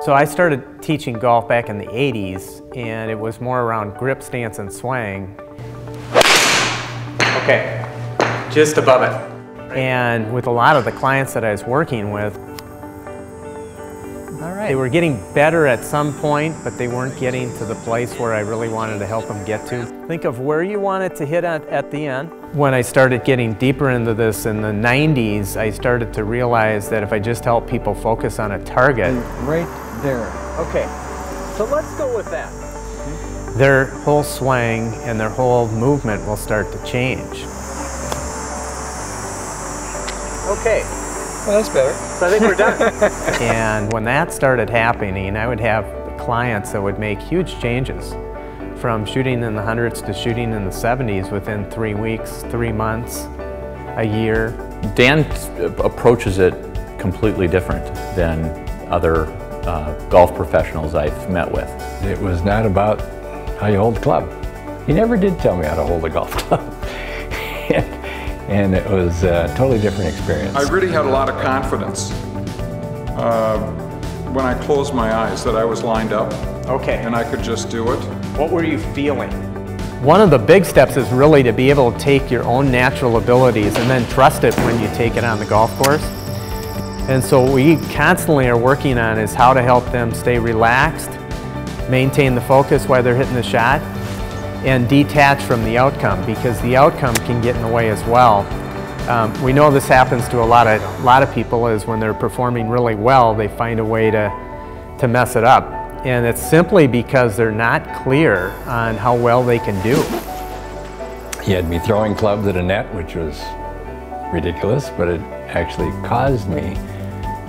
So I started teaching golf back in the 80s, and it was more around grip, stance, and swing. Okay, just above it. And with a lot of the clients that I was working with, they were getting better at some point, but they weren't getting to the place where I really wanted to help them get to. Think of where you want it to hit at the end. When I started getting deeper into this in the 90s, I started to realize that if I just help people focus on a target. Right there. Okay, so let's go with that. Their whole swing and their whole movement will start to change. Okay. Well, that's better. So I think we're done. And when that started happening, I would have clients that would make huge changes from shooting in the hundreds to shooting in the 70s within 3 weeks, 3 months, a year. Dan approaches it completely different than other golf professionals I've met with. It was not about how you hold the club. He never did tell me how to hold a golf club. And it was a totally different experience. I really had a lot of confidence when I closed my eyes that I was lined up. Okay. And I could just do it. What were you feeling? One of the big steps is really to be able to take your own natural abilities and then trust it when you take it on the golf course. And so what we constantly are working on is how to help them stay relaxed, maintain the focus while they're hitting the shot, and detach from the outcome, because the outcome can get in the way as well. We know this happens to a lot of people, is when they're performing really well, they find a way to mess it up. And it's simply because they're not clear on how well they can do. He had me throwing clubs at a net, which was ridiculous, but it actually caused me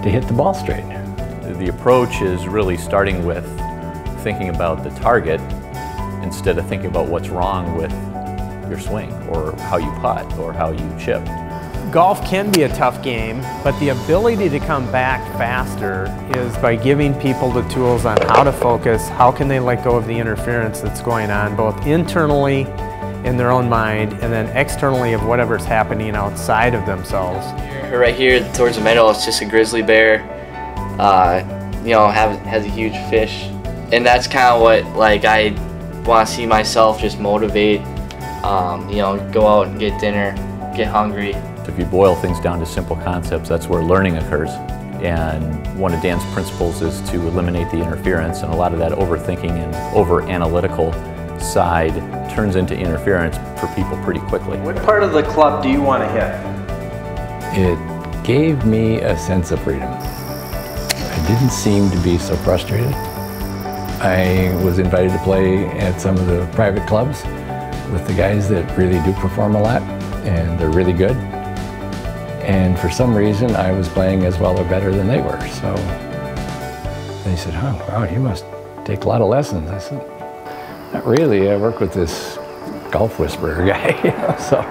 to hit the ball straight. The approach is really starting with thinking about the target instead of thinking about what's wrong with your swing or how you putt or how you chip. Golf can be a tough game, but the ability to come back faster is by giving people the tools on how to focus, how can they let go of the interference that's going on, both internally in their own mind and then externally of whatever's happening outside of themselves. Right here towards the middle, it's just a grizzly bear, you know, has a huge fish. And that's kind of what, like, I want to see myself just motivate, you know, go out and get dinner, get hungry. If you boil things down to simple concepts, that's where learning occurs. And one of Dan's principles is to eliminate the interference, and a lot of that overthinking and over-analytical side turns into interference for people pretty quickly. What part of the club do you want to hit? It gave me a sense of freedom. I didn't seem to be so frustrated. I was invited to play at some of the private clubs with the guys that really do perform a lot, and they're really good. And for some reason, I was playing as well or better than they were. So they said, "Oh, wow, you must take a lot of lessons." I said, "Not really. I work with this golf whisperer guy." You know? So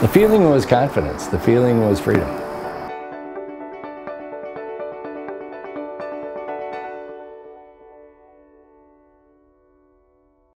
the feeling was confidence. The feeling was freedom.